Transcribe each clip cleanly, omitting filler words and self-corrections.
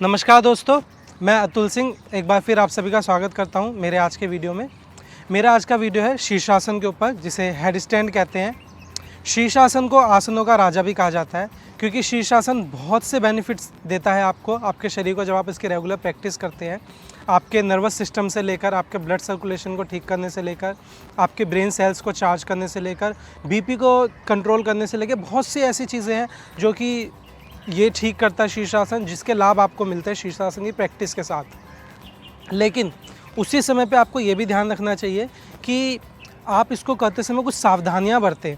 नमस्कार दोस्तों, मैं अतुल सिंह एक बार फिर आप सभी का स्वागत करता हूं मेरे आज के वीडियो में। मेरा आज का वीडियो है शीर्षासन के ऊपर, जिसे हेड स्टैंड कहते हैं। शीर्षासन को आसनों का राजा भी कहा जाता है क्योंकि शीर्षासन बहुत से बेनिफिट्स देता है आपको, आपके शरीर को। जब आप इसकी रेगुलर प्रैक्टिस करते हैं, आपके नर्वस सिस्टम से लेकर आपके ब्लड सर्कुलेशन को ठीक करने से लेकर आपके ब्रेन सेल्स को चार्ज करने से लेकर बीपी को कंट्रोल करने से लेकर बहुत सी ऐसी चीज़ें हैं जो कि ये ठीक करता है शीर्षासन, जिसके लाभ आपको मिलते हैं शीर्षासन की प्रैक्टिस के साथ। लेकिन उसी समय पे आपको ये भी ध्यान रखना चाहिए कि आप इसको करते समय कुछ सावधानियां बरतें।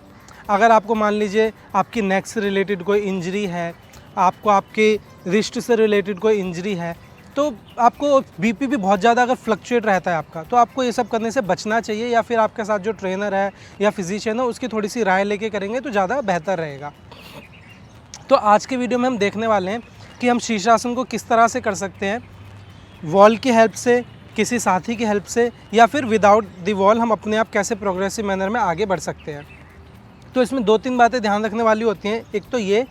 अगर आपको मान लीजिए आपकी नेक से रिलेटेड कोई इंजरी है, आपको आपके रिस्ट से रिलेटेड कोई इंजरी है, तो आपको बीपी भी बहुत ज़्यादा अगर फ्लक्चुएट रहता है आपका, तो आपको ये सब करने से बचना चाहिए, या फिर आपके साथ जो ट्रेनर है या फिजिशियन है उसकी थोड़ी सी राय लेके करेंगे तो ज़्यादा बेहतर रहेगा। तो आज के वीडियो में हम देखने वाले हैं कि हम शीर्षासन को किस तरह से कर सकते हैं, वॉल की हेल्प से, किसी साथी की हेल्प से, या फिर विदाउट द वॉल हम अपने आप कैसे प्रोग्रेसिव मैनर में आगे बढ़ सकते हैं। तो इसमें दो तीन बातें ध्यान रखने वाली होती हैं। एक तो ये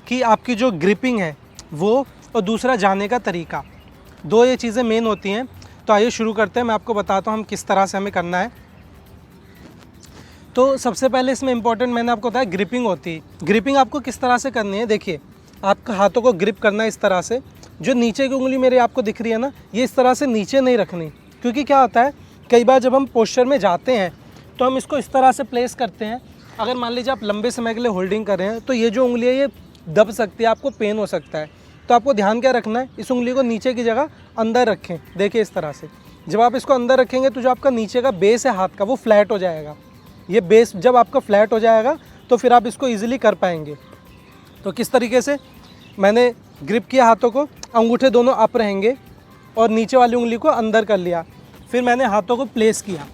कि आपकी जो ग्रिपिंग है वो, और दूसरा जाने का तरीका। दो ये चीज़ें मेन होती हैं। तो आइए शुरू करते हैं, मैं आपको बताता हूँ हम किस तरह से हमें करना है। तो सबसे पहले इसमें इंपॉर्टेंट मैंने आपको बताया ग्रिपिंग होती है। ग्रिपिंग आपको किस तरह से करनी है, देखिए आपका हाथों को ग्रिप करना है इस तरह से। जो नीचे की उंगली मेरी आपको दिख रही है ना, ये इस तरह से नीचे नहीं रखनी, क्योंकि क्या होता है कई बार जब हम पोस्चर में जाते हैं तो हम इसको इस तरह से प्लेस करते हैं। अगर मान लीजिए आप लंबे समय के लिए होल्डिंग कर रहे हैं तो ये जो उंगली है ये दब सकती है, आपको पेन हो सकता है। तो आपको ध्यान क्या रखना है, इस उंगली को नीचे की जगह अंदर रखें। देखिए इस तरह से जब आप इसको अंदर रखेंगे तो जो आपका नीचे का बेस है हाथ का वो फ्लैट हो जाएगा। ये बेस जब आपका फ्लैट हो जाएगा तो फिर आप इसको ईजिली कर पाएंगे। तो किस तरीके से मैंने ग्रिप किया हाथों को, अंगूठे दोनों अप रहेंगे और नीचे वाली उंगली को अंदर कर लिया। फिर मैंने हाथों को प्लेस किया।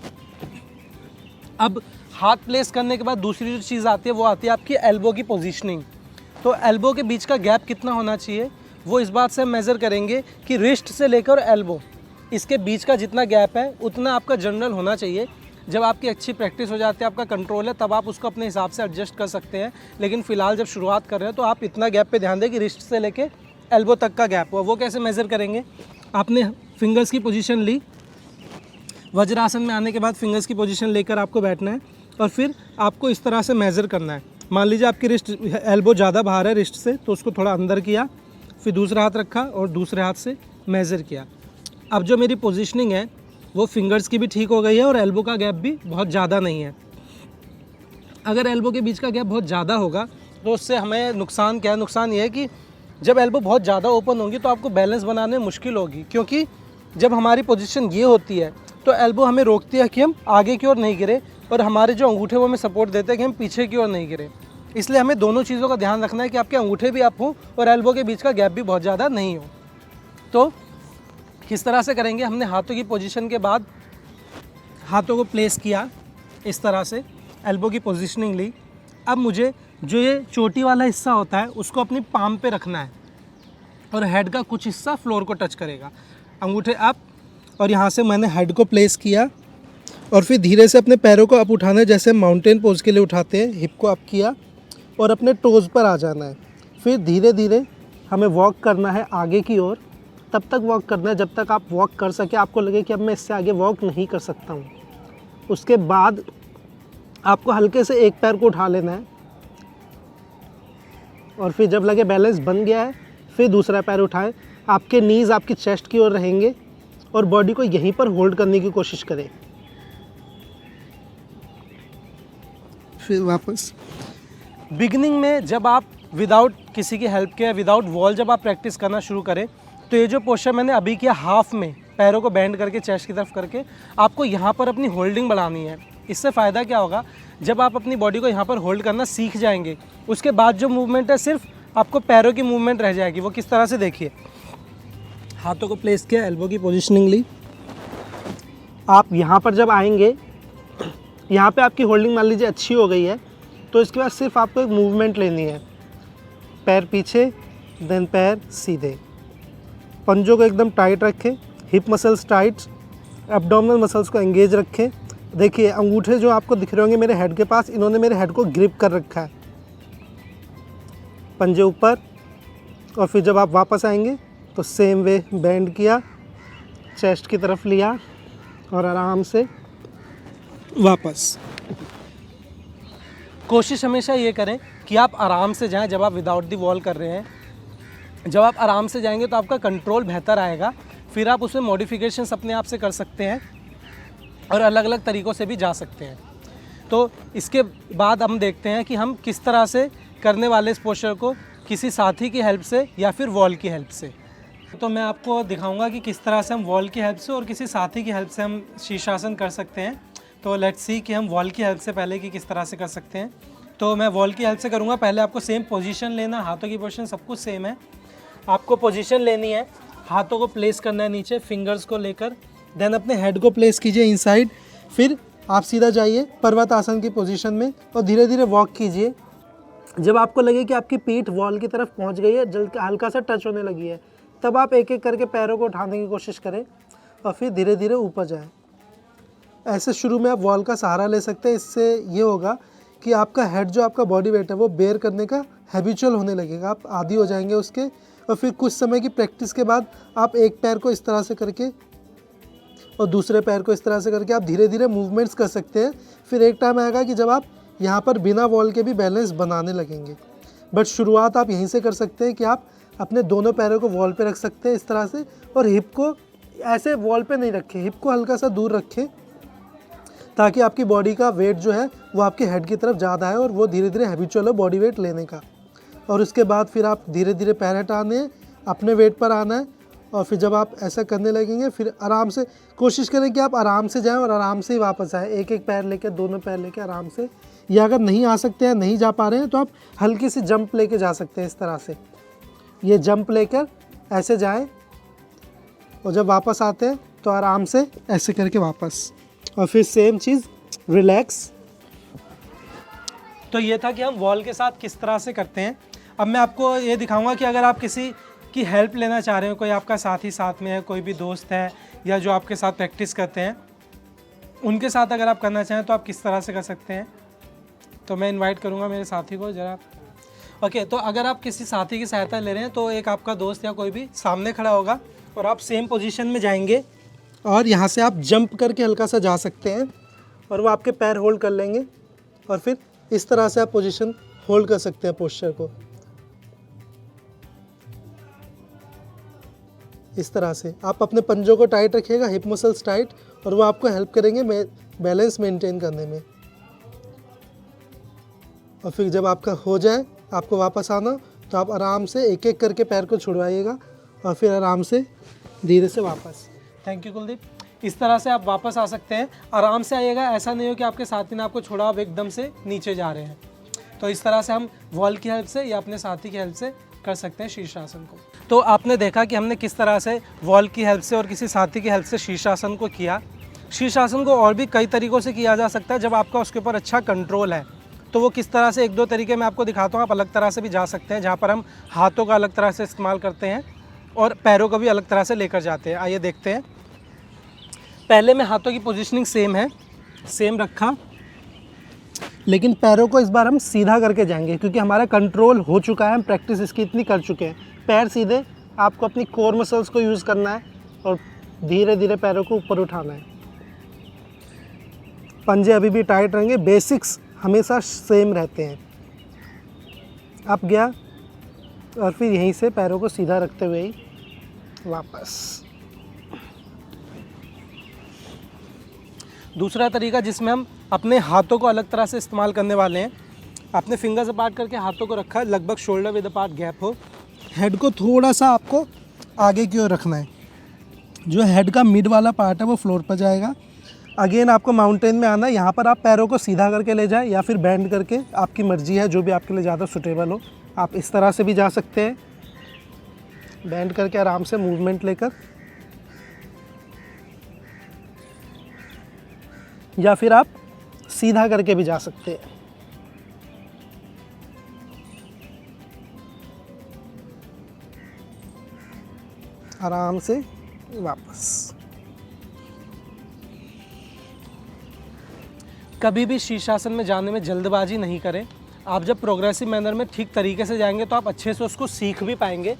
अब हाथ प्लेस करने के बाद दूसरी जो चीज़ आती है वो आती है आपकी एल्बो की पोजीशनिंग। तो एल्बो के बीच का गैप कितना होना चाहिए वो इस बात से हम मेज़र करेंगे कि रिस्ट से लेकर एल्बो, इसके बीच का जितना गैप है उतना आपका जनरल होना चाहिए। जब आपकी अच्छी प्रैक्टिस हो जाती है, आपका कंट्रोल है, तब आप उसको अपने हिसाब से एडजस्ट कर सकते हैं। लेकिन फ़िलहाल जब शुरुआत कर रहे हैं तो आप इतना गैप पे ध्यान दें कि रिस्ट से लेके एल्बो तक का गैप हो। वो कैसे मेज़र करेंगे, आपने फिंगर्स की पोजीशन ली, वज्रासन में आने के बाद फिंगर्स की पोजीशन लेकर आपको बैठना है और फिर आपको इस तरह से मेज़र करना है। मान लीजिए आपकी रिस्ट एल्बो ज़्यादा बाहर है रिस्ट से, तो उसको थोड़ा अंदर किया, फिर दूसरा हाथ रखा और दूसरे हाथ से मेज़र किया। अब जो मेरी पोजीशनिंग है वो फिंगर्स की भी ठीक हो गई है और एल्बो का गैप भी बहुत ज़्यादा नहीं है। अगर एल्बो के बीच का गैप बहुत ज़्यादा होगा तो उससे हमें नुकसान क्या है, नुकसान ये है कि जब एल्बो बहुत ज़्यादा ओपन होगी तो आपको बैलेंस बनाने में मुश्किल होगी, क्योंकि जब हमारी पोजीशन ये होती है तो एल्बो हमें रोकती है कि हम आगे की ओर नहीं गिरे, और हमारे जो अंगूठे वो हमें सपोर्ट देते हैं कि हम पीछे की ओर नहीं गिरे। इसलिए हमें दोनों चीज़ों का ध्यान रखना है कि आपके अंगूठे भी अप हों और एल्बो के बीच का गैप भी बहुत ज़्यादा नहीं हो। तो किस तरह से करेंगे, हमने हाथों की पोजीशन के बाद हाथों को प्लेस किया इस तरह से, एल्बो की पोजीशनिंग ली। अब मुझे जो ये चोटी वाला हिस्सा होता है उसको अपनी पाम पे रखना है और हेड का कुछ हिस्सा फ्लोर को टच करेगा। अंगूठे अप, और यहाँ से मैंने हेड को प्लेस किया और फिर धीरे से अपने पैरों को अप उठाना है, जैसे माउंटेन पोज के लिए उठाते हैं। हिप को अप किया और अपने टोज़ पर आ जाना है। फिर धीरे धीरे हमें वॉक करना है आगे की ओर। तब तक वॉक करना है जब तक आप वॉक कर सके, आपको लगे कि अब मैं इससे आगे वॉक नहीं कर सकता हूँ। उसके बाद आपको हल्के से एक पैर को उठा लेना है और फिर जब लगे बैलेंस बन गया है फिर दूसरा पैर उठाएं। आपके नीज़ आपकी चेस्ट की ओर रहेंगे और बॉडी को यहीं पर होल्ड करने की कोशिश करें। फिर वापस बिगिनिंग में जब आप विदाउट किसी की हेल्प के, विदाउट वॉल जब आप प्रैक्टिस करना शुरू करें तो ये जो पोस्चर मैंने अभी किया हाफ में, पैरों को बेंड करके चेस्ट की तरफ करके, आपको यहाँ पर अपनी होल्डिंग बढ़ानी है। इससे फ़ायदा क्या होगा, जब आप अपनी बॉडी को यहाँ पर होल्ड करना सीख जाएंगे उसके बाद जो मूवमेंट है सिर्फ आपको पैरों की मूवमेंट रह जाएगी। वो किस तरह से, देखिए हाथों को प्लेस किया, एल्बो की पोजीशनिंग ली। आप यहाँ पर जब आएंगे, यहाँ पे आपकी होल्डिंग मान लीजिए अच्छी हो गई है, तो इसके बाद सिर्फ आपको एक मूवमेंट लेनी है, पैर पीछे देन पैर सीधे। पंजों को एकदम टाइट रखें, hip muscles tight, abdominal muscles को एंगेज रखें। देखिए अंगूठे जो आपको दिख रहे होंगे मेरे हेड के पास, इन्होंने मेरे हेड को ग्रिप कर रखा है। पंजे ऊपर, और फिर जब आप वापस आएंगे तो सेम वे बेंड किया, चेस्ट की तरफ लिया और आराम से वापस। कोशिश हमेशा ये करें कि आप आराम से जाएं जब आप विदाउट दी वॉल कर रहे हैं। जब आप आराम से जाएंगे तो आपका कंट्रोल बेहतर आएगा, फिर आप उसमें मॉडिफिकेशंस अपने आप से कर सकते हैं और अलग अलग तरीक़ों से भी जा सकते हैं। तो इसके बाद हम देखते हैं कि हम किस तरह से करने वाले इस पोस्चर को, किसी साथी की हेल्प से या फिर वॉल की हेल्प से। तो मैं आपको दिखाऊंगा कि किस तरह से हम वॉल की हेल्प से और किसी साथी की हेल्प से हम शीर्षासन कर सकते हैं। तो लेट्स सी कि हम वॉल की हेल्प से पहले कि किस तरह से कर सकते हैं। तो मैं वॉल की हेल्प से करूँगा। पहले आपको सेम पोजीशन लेना, हाथों की पोजीशन सब कुछ सेम है। आपको पोजीशन लेनी है, हाथों को प्लेस करना है नीचे फिंगर्स को लेकर, देन अपने हेड को प्लेस कीजिए इनसाइड, फिर आप सीधा जाइए पर्वत आसन की पोजीशन में और धीरे धीरे वॉक कीजिए। जब आपको लगे कि आपकी पीठ वॉल की तरफ पहुंच गई है, जल्द हल्का सा टच होने लगी है, तब आप एक एक करके पैरों को उठाने की कोशिश करें और फिर धीरे धीरे ऊपर जाएं। ऐसे शुरू में आप वॉल का सहारा ले सकते हैं। इससे ये होगा कि आपका हेड जो आपका बॉडी वेट है वो बेयर करने का हैबिचुअल होने लगेगा, आप आदी हो जाएंगे उसके। और फिर कुछ समय की प्रैक्टिस के बाद आप एक पैर को इस तरह से करके और दूसरे पैर को इस तरह से करके आप धीरे धीरे मूवमेंट्स कर सकते हैं। फिर एक टाइम आएगा कि जब आप यहाँ पर बिना वॉल के भी बैलेंस बनाने लगेंगे। बट शुरुआत आप यहीं से कर सकते हैं कि आप अपने दोनों पैरों को वॉल पे रख सकते हैं इस तरह से, और हिप को ऐसे वॉल पे नहीं रखें, हिप को हल्का सा दूर रखें ताकि आपकी बॉडी का वेट जो है वो आपके हेड की तरफ ज़्यादा है और वो धीरे धीरे हैबिचुअल हो बॉडी वेट लेने का। और उसके बाद फिर आप धीरे धीरे पैर हटाने हैं, अपने वेट पर आना है। और फिर जब आप ऐसा करने लगेंगे फिर आराम से कोशिश करें कि आप आराम से जाएं और आराम से ही वापस आएँ, एक एक पैर लेके, दोनों पैर लेके आराम से। या अगर नहीं आ सकते हैं, नहीं जा पा रहे हैं, तो आप हल्की सी जंप लेके जा सकते हैं इस तरह से। ये जंप लेकर ऐसे जाएं और जब वापस आते हैं तो आराम से ऐसे करके वापस, और फिर सेम चीज़ रिलैक्स। तो ये था कि हम वॉल के साथ किस तरह से करते हैं। अब मैं आपको ये दिखाऊंगा कि अगर आप किसी की हेल्प लेना चाह रहे हो, कोई आपका साथी साथ में है, कोई भी दोस्त है या जो आपके साथ प्रैक्टिस करते हैं, उनके साथ अगर आप करना चाहें तो आप किस तरह से कर सकते हैं। तो मैं इनवाइट करूंगा मेरे साथी को ज़रा। ओके, तो अगर आप किसी साथी की सहायता ले रहे हैं तो एक आपका दोस्त या कोई भी सामने खड़ा होगा और आप सेम पोजीशन में जाएंगे और यहाँ से आप जंप करके हल्का सा जा सकते हैं और वो आपके पैर होल्ड कर लेंगे और फिर इस तरह से आप पोजीशन होल्ड कर सकते हैं पोस्चर को। इस तरह से आप अपने पंजों को टाइट रखिएगा, हिप मसल्स टाइट, और वो आपको हेल्प करेंगे बैलेंस मेंटेन करने में। और फिर जब आपका हो जाए, आपको वापस आना, तो आप आराम से एक एक करके पैर को छुड़वाइएगा और फिर आराम से धीरे से वापस। Thank you Kuldeep. इस तरह से आप वापस आ सकते हैं, आराम से आइएगा, ऐसा नहीं हो कि आपके साथी ने आपको छोड़ा, आप एकदम से नीचे जा रहे हैं। तो इस तरह से हम वॉल की हेल्प से या अपने साथी की हेल्प से कर सकते हैं शीर्षासन को। तो आपने देखा कि हमने किस तरह से वॉल की हेल्प से और किसी साथी की हेल्प से शीर्षासन को किया। शीर्षासन को और भी कई तरीक़ों से किया जा सकता है जब आपका उसके ऊपर अच्छा कंट्रोल है। तो वो किस तरह से, एक दो तरीके मैं आपको दिखाता हूँ। आप अलग तरह से भी जा सकते हैं, जहाँ पर हम हाथों का अलग तरह से इस्तेमाल करते हैं और पैरों को भी अलग तरह से लेकर जाते हैं। आइए देखते हैं। पहले में हाथों की पोजीशनिंग सेम है, सेम रखा, लेकिन पैरों को इस बार हम सीधा करके जाएंगे क्योंकि हमारा कंट्रोल हो चुका है, हम प्रैक्टिस इसकी इतनी कर चुके हैं। पैर सीधे, आपको अपनी कोर मसल्स को यूज़ करना है और धीरे धीरे पैरों को ऊपर उठाना है। पंजे अभी भी टाइट रहेंगे, बेसिक्स हमेशा सेम रहते हैं। अब गया और फिर यहीं से पैरों को सीधा रखते हुए ही वापस। दूसरा तरीका जिसमें हम अपने हाथों को अलग तरह से इस्तेमाल करने वाले हैं, अपने फिंगर्स अपार्ट करके हाथों को रखा है, लगभग शोल्डर विद अपार्ट गैप हो। हेड को थोड़ा सा आपको आगे की ओर रखना है, जो हेड का मिड वाला पार्ट है वो फ्लोर पर जाएगा। अगेन आपको माउंटेन में आना है, यहाँ पर आप पैरों को सीधा करके ले जाएं या फिर बैंड करके, आपकी मर्जी है, जो भी आपके लिए ज़्यादा सुटेबल हो। आप इस तरह से भी जा सकते हैं, बैंड करके आराम से मूवमेंट लेकर, या फिर आप सीधा करके भी जा सकते हैं। आराम से वापस। कभी भी शीर्षासन में जाने में जल्दबाजी नहीं करें। आप जब प्रोग्रेसिव मैनर में ठीक तरीके से जाएंगे तो आप अच्छे से उसको सीख भी पाएंगे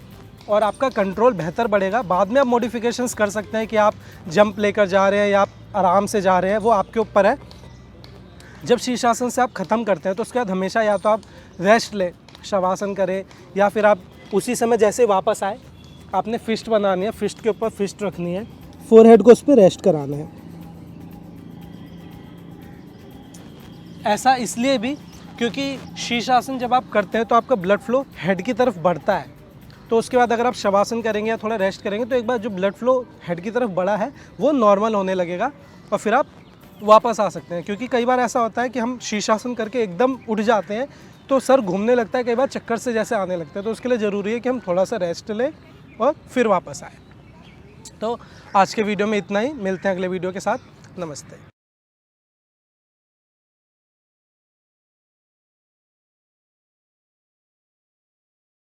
और आपका कंट्रोल बेहतर बढ़ेगा। बाद में आप मॉडिफिकेशंस कर सकते हैं कि आप जंप लेकर जा रहे हैं या आप आराम से जा रहे हैं, वो आपके ऊपर है। जब शीर्षासन से आप ख़त्म करते हैं तो उसके बाद हमेशा या तो आप रेस्ट लें, शवासन करें, या फिर आप उसी समय जैसे वापस आए आपने फिस्ट बनानी है, फिस्ट के ऊपर फिस्ट रखनी है, फोरहेड को उस पर रेस्ट कराना है। ऐसा इसलिए भी क्योंकि शीर्षासन जब आप करते हैं तो आपका ब्लड फ्लो हेड की तरफ बढ़ता है, तो उसके बाद अगर आप शवासन करेंगे या थोड़ा रेस्ट करेंगे तो एक बार जो ब्लड फ्लो हेड की तरफ बढ़ा है वो नॉर्मल होने लगेगा और फिर आप वापस आ सकते हैं। क्योंकि कई बार ऐसा होता है कि हम शीर्षासन करके एकदम उठ जाते हैं तो सर घूमने लगता है, कई बार चक्कर से जैसे आने लगता है, तो उसके लिए ज़रूरी है कि हम थोड़ा सा रेस्ट लें और फिर वापस आए। तो आज के वीडियो में इतना ही, मिलते हैं अगले वीडियो के साथ। नमस्ते।